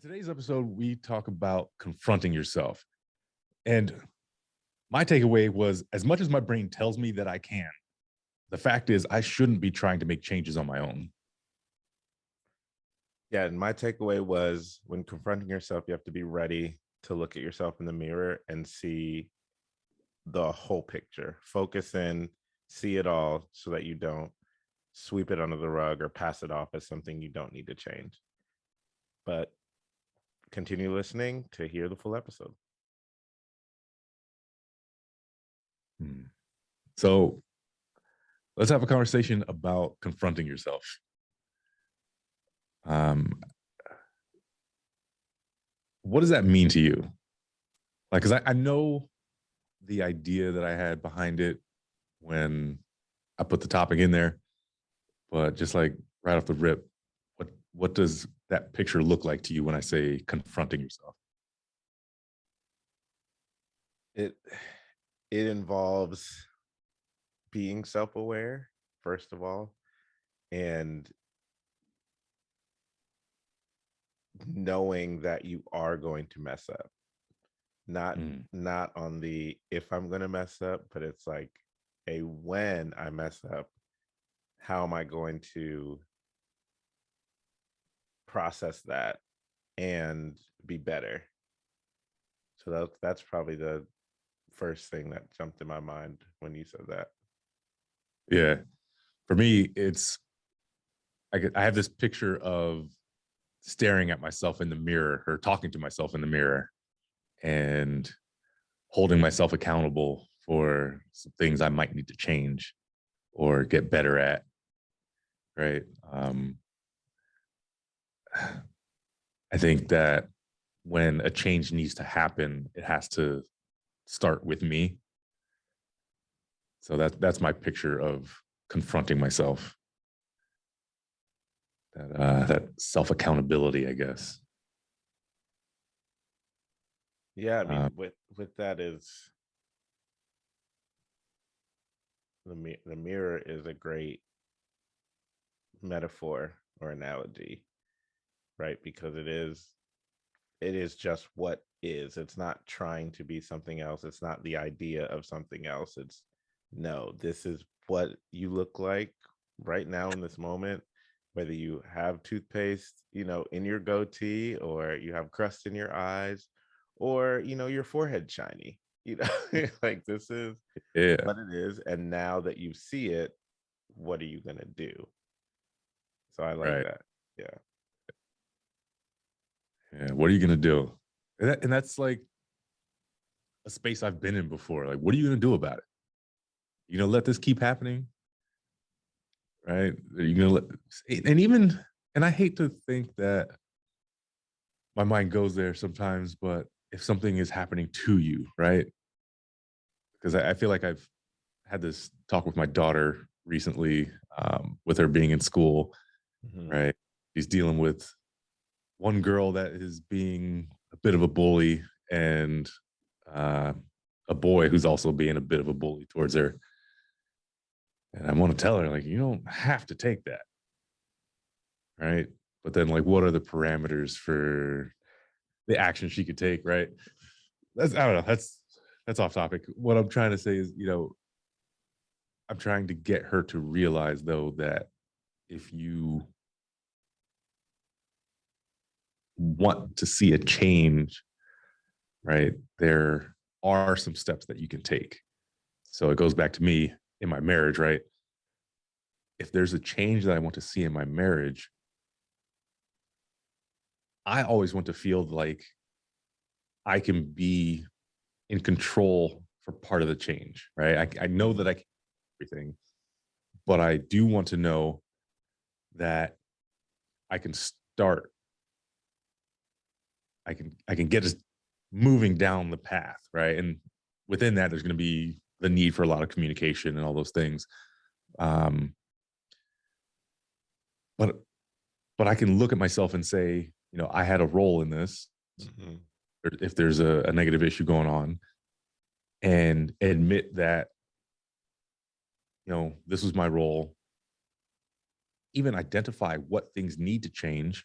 In today's episode, we talk about confronting yourself. And my takeaway was as much as my brain tells me that I can, the fact is I shouldn't be trying to make changes on my own. Yeah, and my takeaway was when confronting yourself, you have to be ready to look at yourself in the mirror and see the whole picture. Focus in, see it all so that you don't sweep it under the rug or pass it off as something you don't need to change. But continue listening to hear the full episode. So let's have a conversation about confronting yourself. What does that mean to you? Like, because I know the idea that I had behind it when I put the topic in there, but just like right off the rip, what does that picture look like to you when I say confronting yourself? It it involves being self-aware, first of all, and knowing that you are going to mess up. Not Mm, not on the if I'm going to mess up, but it's like a when I mess up, how am I going to process that and be better? So that's probably the first thing that jumped in my mind when you said that. yeah. For me, I have this picture of staring at myself in the mirror or talking to myself in the mirror and holding myself accountable for some things I might need to change or get better at. Right. I think that when a change needs to happen, it has to start with me. So that's my picture of confronting myself. That self accountability, I guess. Yeah, I mean, Um, with that is the mirror is a great metaphor or analogy, right? Because it is just what is. It's not trying to be something else. It's not the idea of something else. It's no, this is what you look like right now in this moment, whether you have toothpaste, in your goatee, or you have crust in your eyes, or your forehead shiny. Like this is yeah. what it is. And now that you see it, what are you gonna do? So I like Right. that. Yeah. Yeah. What are you gonna do? And that's like a space I've been in before. Like, what are you gonna do about it? You gonna let this keep happening? Right? Are you gonna let and even and I hate to think that my mind goes there sometimes, but if something is happening to you, right? Because I feel like I've had this talk with my daughter recently, with her being in school, Mhm. right? She's dealing with one girl that is being a bit of a bully and uh, a boy who's also being a bit of a bully towards her. And I want to tell her, like, you don't have to take that, right? But then, like, what are the parameters for the action she could take, right? I don't know. That's off topic. What I'm trying to say is, I'm trying to get her to realize though that if you want to see a change, right, there are some steps that you can take. So it goes back to me in my marriage, right? If there's a change that I want to see in my marriage, I always want to feel like I can be in control for part of the change, right? I know that Mhm. I can do everything, but I do want to know that I can start, I can get us moving down the path, right? And within that, there's going to be the need for a lot of communication and all those things. Um, but but I can look at myself and say, I had a role in this. Mhm. Or if there's a negative issue going on, and admit that this was my role. Even identify what things need to change,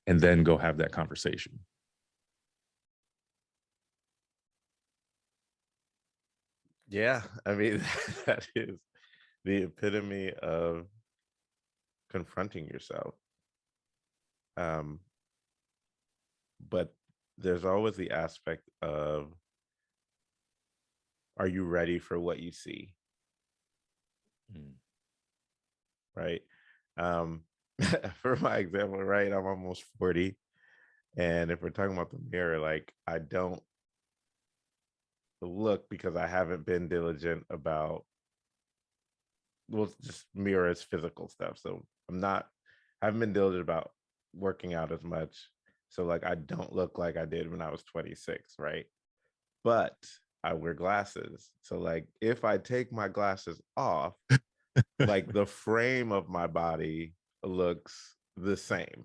and then go have that conversation. Yeah, I mean, that is the epitome of confronting yourself. Um, but there's always the aspect of, are you ready for what you see? Mm. Right. Um, for my example, right, I'm almost 40. And if we're talking about the mirror, like I don't look because I haven't been diligent about, well, just mirror as physical stuff. So I haven't been diligent about working out as much. So like I don't look like I did when I was 26, right? But I wear glasses. So like if I take my glasses off, like the frame of my body looks the same.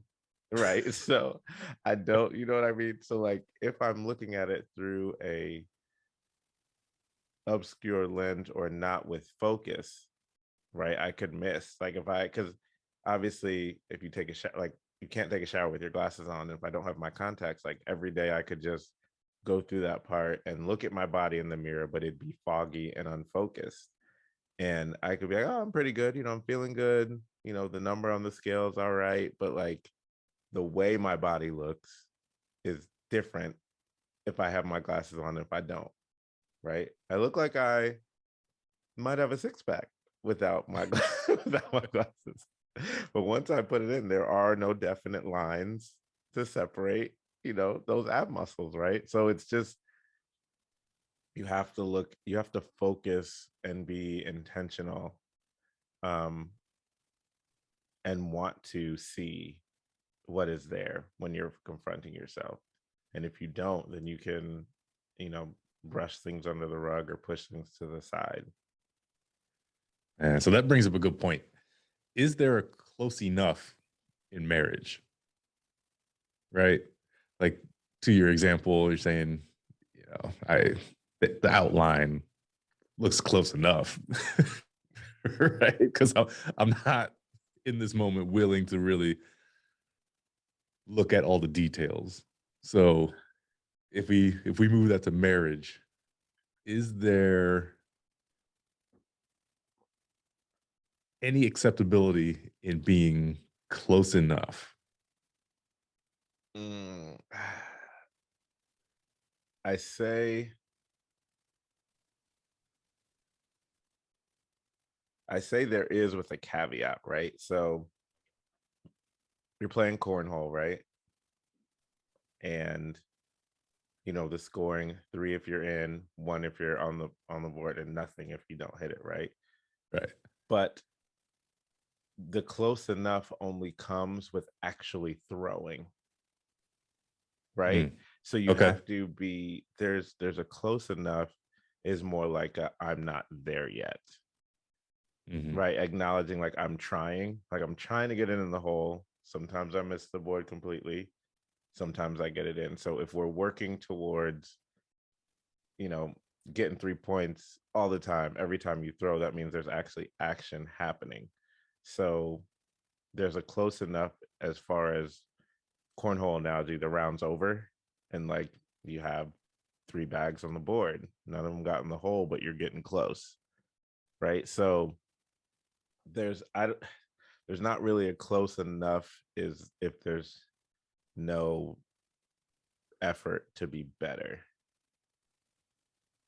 Right. So I don't, you know what I mean? So like if I'm looking at it through a obscure lens or not with focus, right, I could miss. Like if I, because obviously if you take a shower, like you can't take a shower with your glasses on. If I don't have my contacts, like every day I could just go through that part and look at my body in the mirror, but it'd be foggy and unfocused. And I could be like, oh, I'm pretty good, I'm feeling good, the number on the scale is all right, but like the way my body looks is different if I have my glasses on than if I don't. Right, I look like I might have a six-pack without my without my glasses. But once I put it in, there are no definite lines to separate, those ab muscles, right? So it's just, you have to focus and be intentional, um, and want to see what is there when you're confronting yourself. And if you don't, then you can, you know, brush things under the rug or push things to the side. And so that brings up a good point. Is there a close enough in marriage? Right? Like to your example, you're saying, I the outline looks close enough. Right? Because I'm not in this moment willing to really look at all the details. So if we move that to marriage, is there any acceptability in being close enough? Mm, I say there is, with a caveat, right? So you're playing cornhole, right? And the scoring, 3 if you're in, 1 if you're on the board, and nothing if you don't hit it, right? Right. But the close enough only comes with actually throwing, right? Mm, So you okay. have to be, there's a close enough is more like a I'm not there yet. Hmm. Right, acknowledging like I'm trying to get in the hole. Sometimes I miss the board completely, sometimes I get it in. So if we're working towards, you know getting 3 points all the time, every time you throw, that means there's actually action happening. So there's a close enough, as far as cornhole analogy, the round's over, and like you have 3 bags on the board, none of them got in the hole, but you're getting close, right? So there's I there's not really a close enough, is if there's no effort to be better.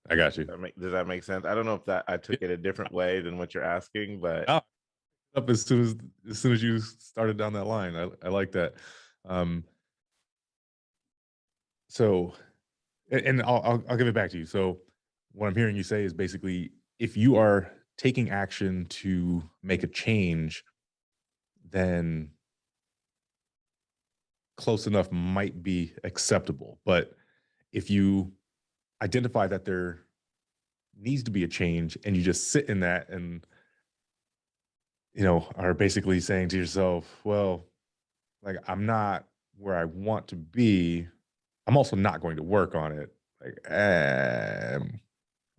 I got you. Does that make sense? I don't know if that I Yeah. took it a different way than what you're asking, but Oh, up as soon as you started down that line. I like that. Um, so and I'll give it back to you. So what I'm hearing you say is basically if you are taking action to make a change, then close enough might be acceptable. But if you identify that there needs to be a change and you just sit in that and are basically saying to yourself, well, like I'm not where I want to be. I'm also not going to work on it. Like,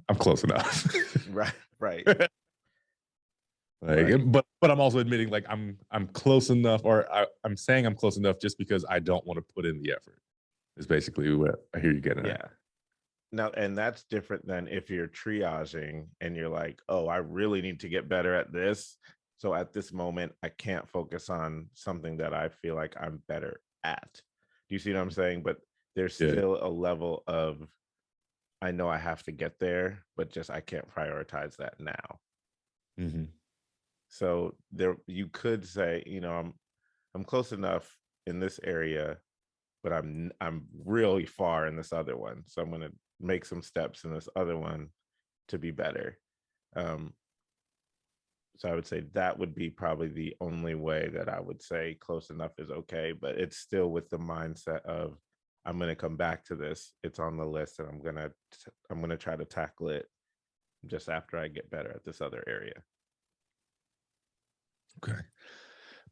I'm close enough. right, right. Right. But I'm also admitting like I'm close enough, or I'm saying I'm close enough just because I don't want to put in the effort. Is basically what I hear you getting at. Yeah. Now, and that's different than if you're triaging and you're like, oh, I really need to get better at this. So at this moment, I can't focus on something that I feel like I'm better at. Do you see what I'm saying? But there's Yeah. still a level of, I know I have to get there, but just I can't prioritize that now. Mm-hmm. So there, you could say, I'm close enough in this area, but I'm really far in this other one. So I'm going to make some steps in this other one to be better. Um, so I would say that would be probably the only way that I would say close enough is okay, but it's still with the mindset of I'm going to come back to this. It's on the list, and I'm going to try to tackle it just after I get better at this other area.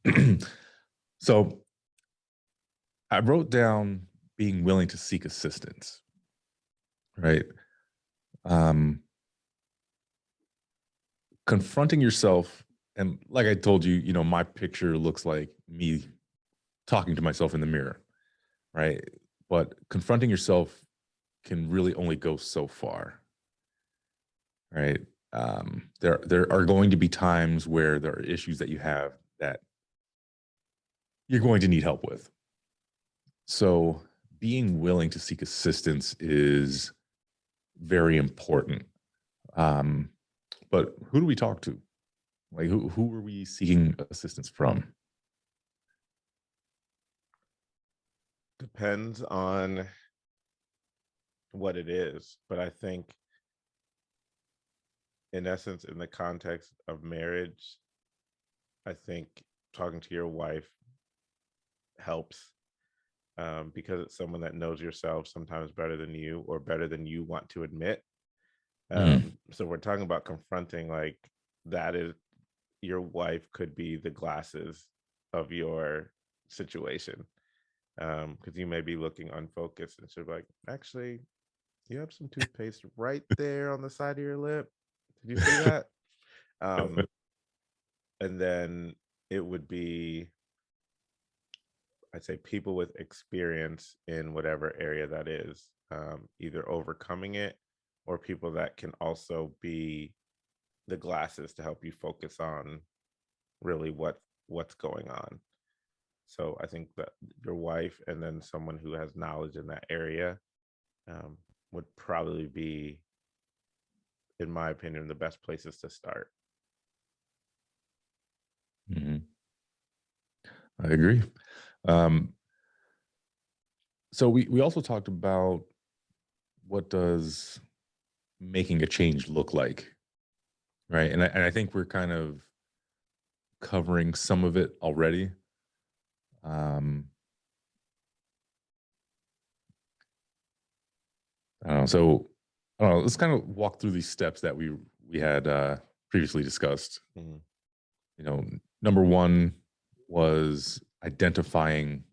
Okay. So I wrote down being willing to seek assistance, right? Um, Confronting yourself, and like I told you, my picture looks like me talking to myself in the mirror, right? But confronting yourself can really only go so far, right? There are going to be times where there are issues that you have that you're going to need help with. So being willing to seek assistance is very important. Um, but who do we talk to? Like who are we seeking assistance from? Depends on what it is, but I think in essence, in the context of marriage, I think talking to your wife helps, because it's someone that knows yourself sometimes better than you, or better than you want to admit. Mm, So we're talking about confronting, like, that is, your wife could be the glasses of your situation, because you may be looking unfocused, and she'll be like, actually, you have some toothpaste right there on the side of your lip. Did you see that? Um, and then it would be, I'd say, people with experience in whatever area that is, either overcoming it, or people that can also be the glasses to help you focus on really what's going on. So I think that your wife and then someone who has knowledge in that area, um, would probably be, in my opinion, the best places to start. mhm. I agree. Um, so we also talked about what does making a change look like, right? And I think we're kind of covering some of it already. Um, I don't know. So I don't know. Let's kind of walk through these steps that we had previously discussed. Mhm. You know, number one was identifying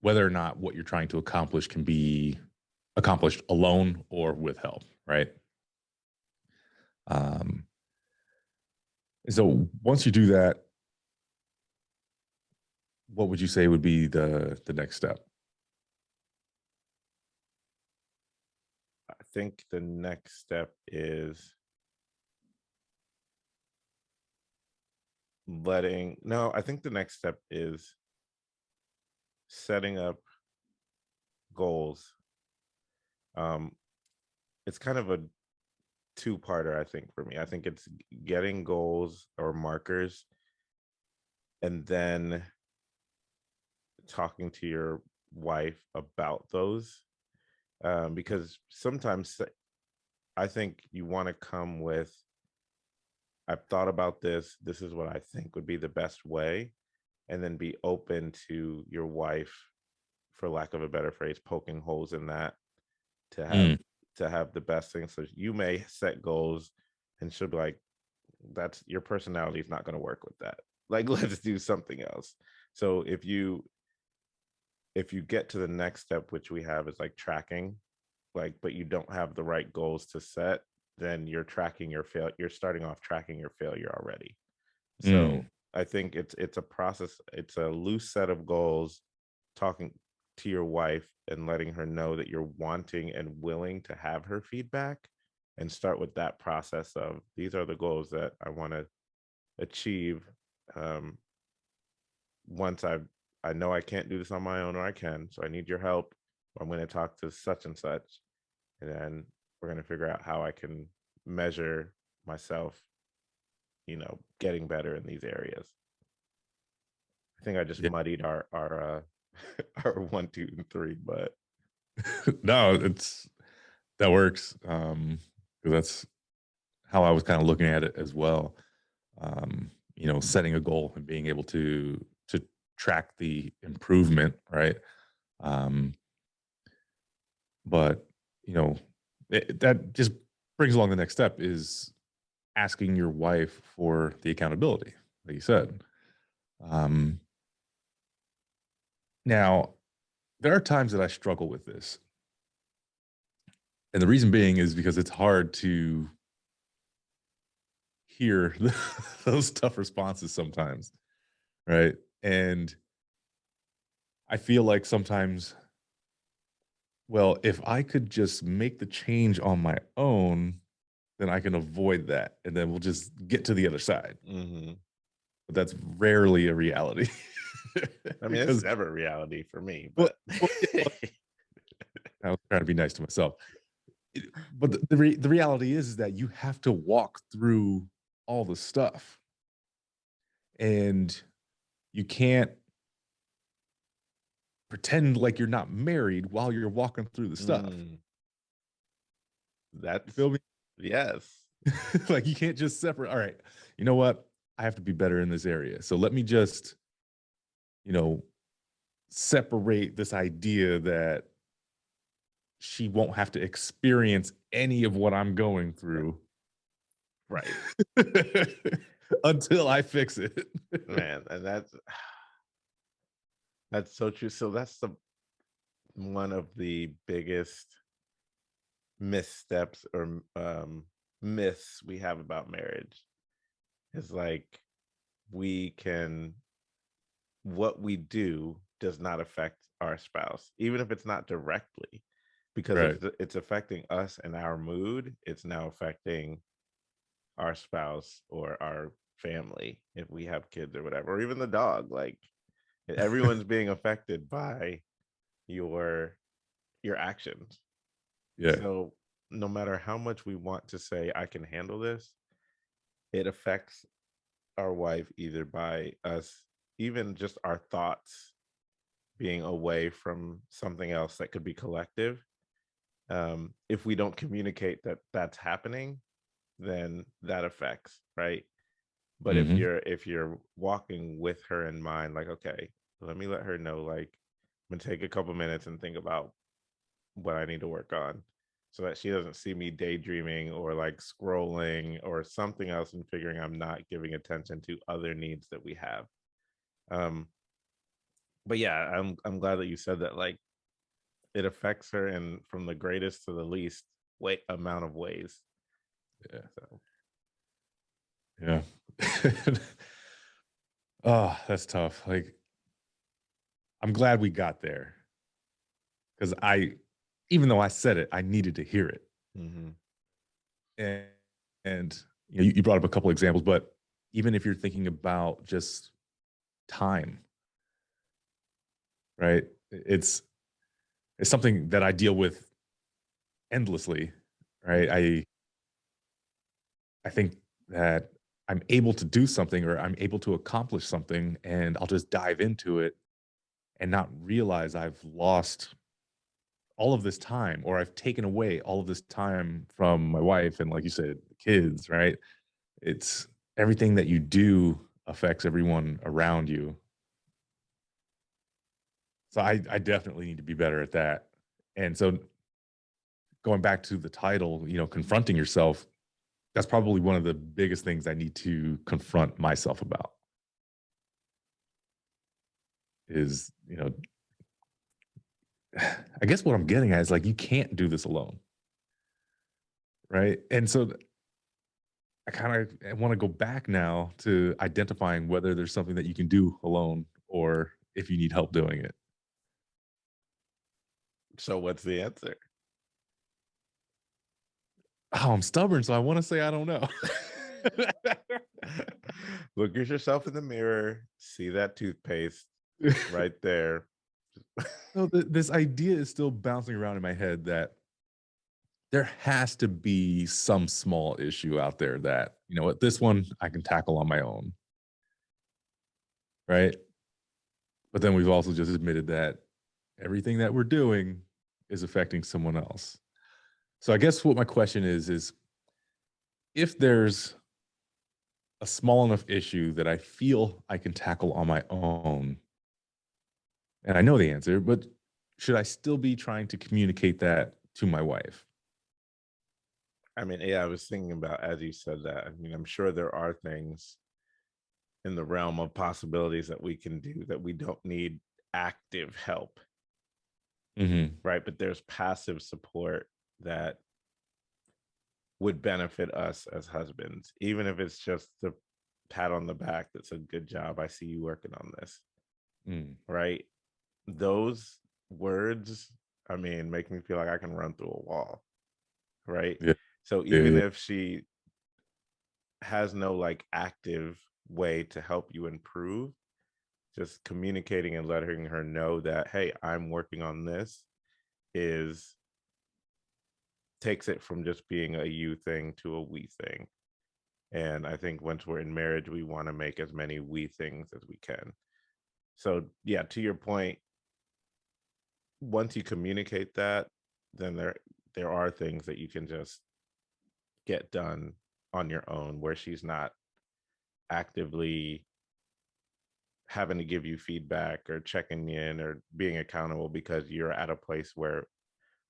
whether or not what you're trying to accomplish can be accomplished alone or with help, right? Um, so once you do that, what would you say would be the next step? I think the next step is no, I think the next step is setting up goals. Um, it's kind of a two-parter, I think, for me. I think it's getting goals or markers, and then talking to your wife about those, because sometimes I think you want to come with, I've thought about this, this is what I think would be the best way, and then be open to your wife, for lack of a better phrase, poking holes in that, to have Mm, to have the best thing. So you may set goals, and she'll be like, that's, your personality is not going to work with that. Like, let's do something else. So if you get to the next step, which we have is like tracking, like, but you don't have the right goals to set, then you're starting off tracking your failure already. So Mm. I think it's a process, it's a loose set of goals, talking to your wife and letting her know that you're wanting and willing to have her feedback, and start with that process of, these are the goals that I want to achieve. Um, once I know I can't do this on my own, or I can, so I need your help. Or I'm going to talk to such and such, and then we're going to figure out how I can measure myself, getting better in these areas. I think I just Yeah. muddied our our 1, 2, and 3, but No, that works. 'Cause that's how I was kind of looking at it as well. Setting a goal and being able to track the improvement, right? Um, but that just brings along the next step is asking your wife for the accountability, like you said. Um, Now, there are times that I struggle with this, and the reason being is because it's hard to hear those tough responses sometimes, right? And I feel like sometimes, well, if I could just make the change on my own, then I can avoid that, and then we'll just get to the other side. mhm. But that's rarely a reality. I mean, it's Because, never reality for me, well, but yeah, well, I was trying to be nice to myself. But the reality is that you have to walk through all the stuff, and you can't pretend like you're not married while you're walking through the stuff. mm, You that's feel me? yes. Like, you can't just separate. All right, you know what? I have to be better in this area. So let me just, you know, separate this idea that she won't have to experience any of what I'm going through Right, until I fix it. man, and that's so true. So that's the one of the biggest missteps or myths we have about marriage is like, we can what we do does not affect our spouse, even if it's not directly, because if Right. it's affecting us and our mood, it's now affecting our spouse or our family if we have kids or whatever, or even the dog. Like, everyone's being affected by your your actions. Yeah. So no matter how much we want to say I can handle this, it affects our wife either by us, even just our thoughts being away from something else that could be collective. If we don't communicate that that's happening, then that affects, right? But if Mhm. you're walking with her in mind, like, okay, let me let her know, like, I'm gonna take a couple minutes and think about what I need to work on, so that she doesn't see me daydreaming or like scrolling or something else, and figuring I'm not giving attention to other needs that we have. Um, but yeah, I'm glad that you said that. Like, it affects her in from the greatest to the least way amount of ways. Yeah. So Yeah. Oh, that's tough. Like, I'm glad we got there because even though I said it, I needed to hear it. mhm. And, and you brought up a couple examples, but even if you're thinking about just time, right? It's something that I deal with endlessly, right? Mhm. I think that I'm able to do something or I'm able to accomplish something, and I'll just dive into it and not realize I've lost all of this time, or I've taken away all of this time from my wife and, like you said, the kids, right? It's everything that you do affects everyone around you. So I definitely need to be better at that. And so going back to the title, confronting yourself, that's probably one of the biggest things I need to confront myself about is, I guess what I'm getting at is like, you can't do this alone. Right. And so I kind of want to go back now to identifying whether there's something that you can do alone or if you need help doing it. So what's the answer? Oh, I'm stubborn, so I want to say I don't know. Look at yourself in the mirror, see that toothpaste right there. So this idea is still bouncing around in my head that there has to be some small issue out there that, you know what, this one I can tackle on my own. Right. But then we've also just admitted that everything that we're doing is affecting someone else. So I guess what my question is if there's a small enough issue that I feel I can tackle on my own, and I know the answer, but should I still be trying to communicate that to my wife? I mean, yeah, I was thinking about as you said that. I mean, I'm sure there are things in the realm of possibilities that we can do that we don't need active help, Mm-hmm. right? But there's passive support that would benefit us as husbands, even if it's just the pat on the back that's a good job. I see you working on this, Mm. right? Those words, I mean, make me feel like I can run through a wall, right? Yeah. So Yeah. even Yeah. if she has no like active way to help you improve, just communicating and letting her know that, hey, I'm working on this is takes it from just being a you thing to a we thing. And I think once we're in marriage, we want to make as many we things as we can. So yeah, to your point, once you communicate that, then there are things that you can just get done on your own where she's not actively having to give you feedback or checking in or being accountable because you're at a place where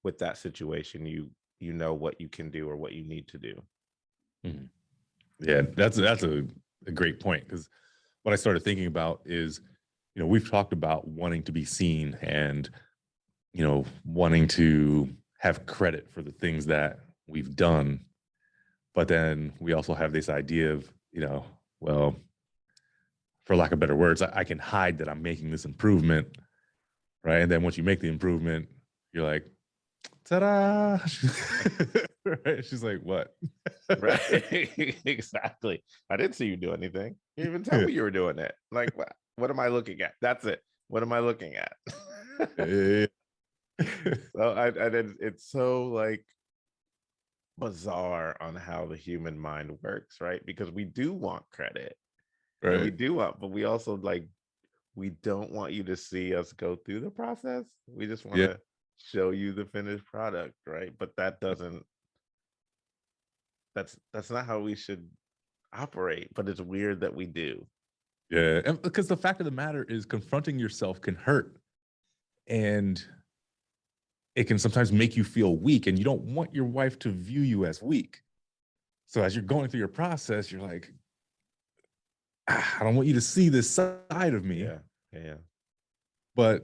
with that situation you know what you can do or what you need to do. Mhm. Yeah, that's a great point because what I started thinking about is, you know, we've talked about wanting to be seen and, you know, wanting to have credit for the things that we've done. But then we also have this idea of, you know, well, for lack of better words, I can hide that I'm making this improvement, right? And then once you make the improvement, you're like, ta-da! Right? She's like, what? Right. Exactly. I didn't see you do anything. You didn't even tell Yeah, me you were doing it. Like what am I looking at? That's it. What am I looking at? yeah, So I did, it's so like bizarre on how the human mind works, right? Because we do want credit and we right. do want, but we also like we don't want you to see us go through the process. We just want Yeah, to show you the finished product, right? But that doesn't that's not how we should operate, but it's weird that we do. yeah. And because the fact of the matter is, confronting yourself can hurt, and it can sometimes make you feel weak, and you don't want your wife to view you as weak. So as you're going through your process, you're like, I don't want you to see this side of me, Yeah. Yeah. but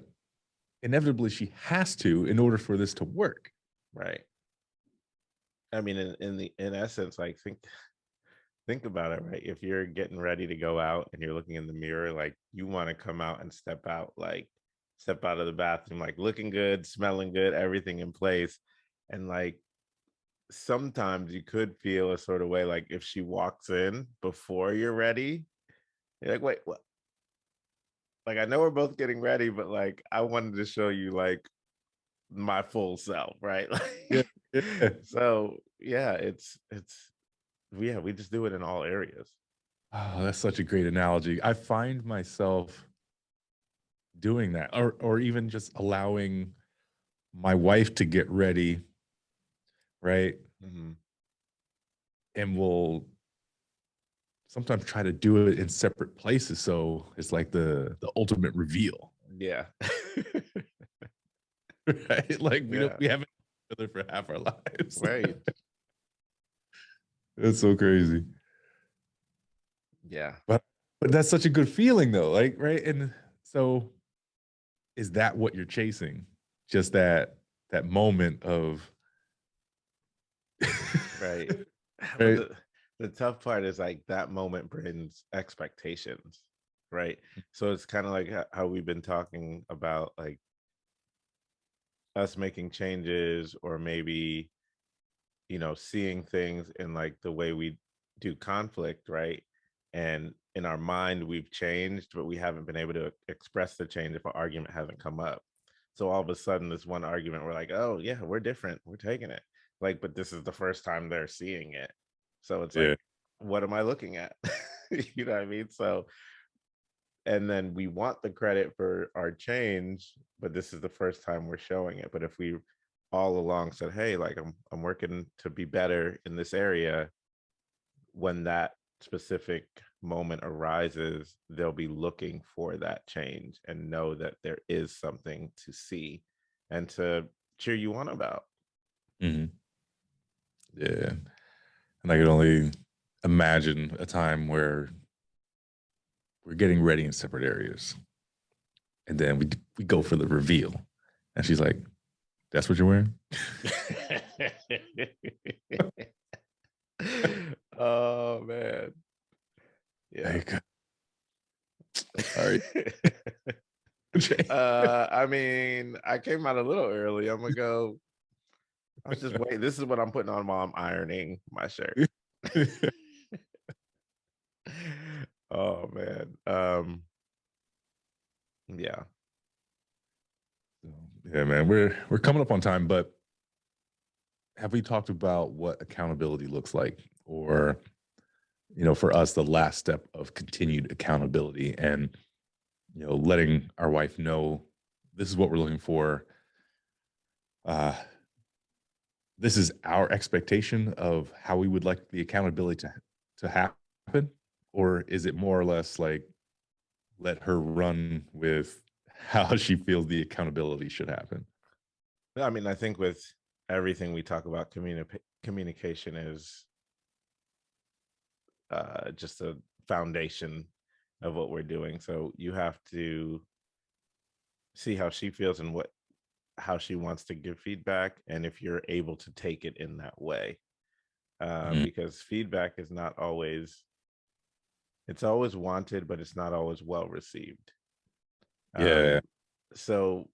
inevitably she has to in order for this to work. Right. I mean, in essence, like think about it, right? If you're getting ready to go out and you're looking in the mirror, like you want to come out and step out, like step out of the bathroom, like looking good, smelling good, everything in place. And like sometimes you could feel a sort of way, like if she walks in before you're ready, you're like, wait, what? Like I know we're both getting ready, but like I wanted to show you like my full self, right? Yeah, Like yeah. so yeah, it's yeah, we just do it in all areas. Oh, that's such a great analogy. I find myself doing that, or even just allowing my wife to get ready, right? Mhm. And we'll sometimes try to do it in separate places. So it's like the ultimate reveal, Yeah. right? Like Yeah. we haven't known each other for half our lives. Right. That's so crazy. Yeah. But that's such a good feeling though, like right? And so is that what you're chasing? Just that moment of Right. But right? the tough part is like that moment brings expectations, right? So it's kind of like how we've been talking about, like us making changes, or maybe, seeing things in like the way we do conflict, right? And in our mind, we've changed, but we haven't been able to express the change if an argument hasn't come up. So all of a sudden, this one argument, we're like, oh, yeah, we're different. We're taking it. Like, but this is the first time they're seeing it. So it's like, Yeah. what am I looking at? You know what I mean? So, and then we want the credit for our change, but this is the first time we're showing it. But if we all along said, hey, like I'm working to be better in this area, when that specific moment arises, they'll be looking for that change and know that there is something to see and to cheer you on about. Hmm. Yeah. And I could only imagine a time where we're getting ready in separate areas, and then we go for the reveal, and she's like, "That's what you're wearing." Oh man. Yeah. Like, I'm sorry. I mean, I came out a little early. I'm gonna go. I was just wait. This is what I'm putting on while I'm ironing my shirt. Oh man. Yeah. Yeah, man, we're coming up on time, but have we talked about what accountability looks like, or for us, the last step of continued accountability, and letting our wife know this is what we're looking for. Uh, this is our expectation of how we would like the accountability to happen, or is it more or less like let her run with how she feels the accountability should happen? I mean, I think with everything we talk about, communication is just a foundation of what we're doing. So you have to see how she feels and how she wants to give feedback, and if you're able to take it in that way, Mhm. because feedback is not always, it's always wanted, but it's not always well received. Yeah. um so,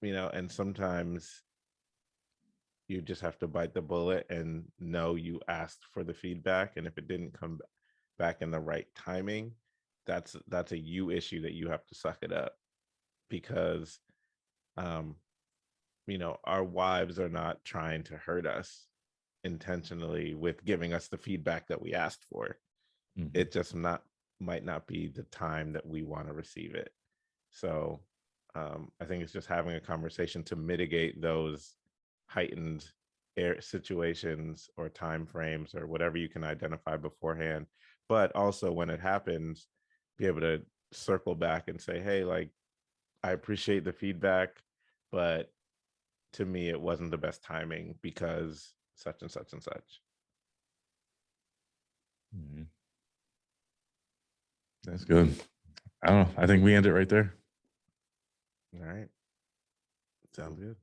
and sometimes you just have to bite the bullet and know you asked for the feedback, and if it didn't come back in the right timing, that's a you issue that you have to suck it up, because um our wives are not trying to hurt us intentionally with giving us the feedback that we asked for. Mhm. It just not might not be the time that we want to receive it. So I think it's just having a conversation to mitigate those heightened air situations or time frames or whatever you can identify beforehand. But also when it happens, be able to circle back and say, hey, like, I appreciate the feedback, but to me, it wasn't the best timing because such and such and such. Mhm. That's good. I don't know. I think we end it right there. All right. Sounds good.